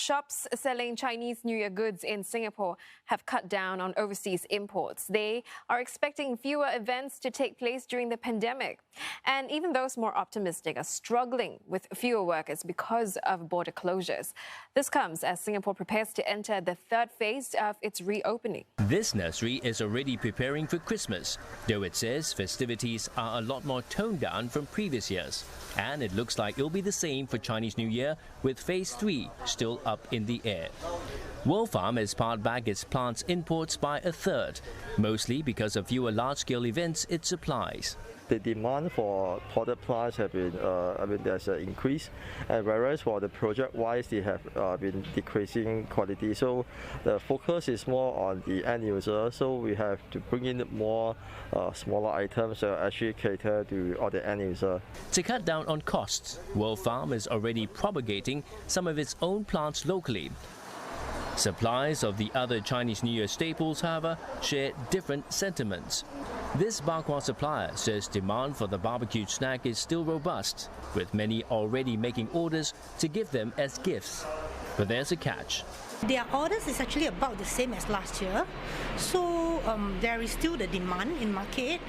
Shops selling Chinese New Year goods in Singapore have cut down on overseas imports. They are expecting fewer events to take place during the pandemic. And even those more optimistic are struggling with fewer workers because of border closures. This comes as Singapore prepares to enter the third phase of its reopening. This nursery is already preparing for Christmas, though it says festivities are a lot more toned down from previous years. And it looks like it'll be the same for Chinese New Year, with Phase 3 still up in the air. World Farm has pared back its plant's imports by a third, mostly because of fewer large-scale events it supplies. The demand for potted plants have been, there's an increase, and whereas for the project-wise, they have been decreasing quality. So the focus is more on the end user. So we have to bring in more smaller items that actually cater to all the end user. To cut down on costs, World Farm is already propagating some of its own plants locally. Supplies of the other Chinese New Year staples, however, share different sentiments. This bak kwa supplier says demand for the barbecued snack is still robust, with many already making orders to give them as gifts. But there's a catch. Their orders is actually about the same as last year, so there is still the demand in market,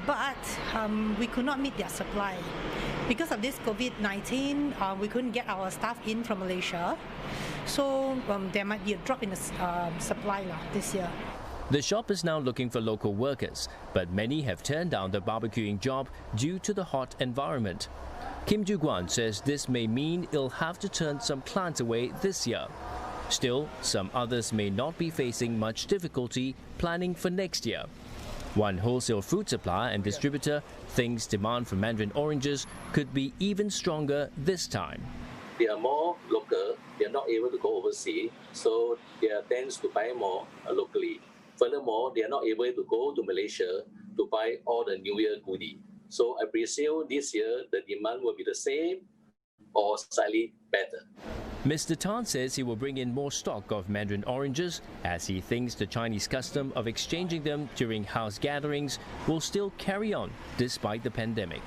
but we could not meet their supply. Because of this COVID-19, we couldn't get our staff in from Malaysia, so there might be a drop in the supply this year. The shop is now looking for local workers, but many have turned down the barbecuing job due to the hot environment. Kim Ju-Guan says this may mean it'll have to turn some clients away this year. Still, some others may not be facing much difficulty planning for next year. One wholesale fruit supplier and distributor thinks demand for mandarin oranges could be even stronger this time. They are more local, they are not able to go overseas, so they tend to buy more locally. Furthermore, they are not able to go to Malaysia to buy all the New Year goodie. So I presume this year the demand will be the same or slightly better. Mr. Tan says he will bring in more stock of mandarin oranges, as he thinks the Chinese custom of exchanging them during house gatherings will still carry on despite the pandemic.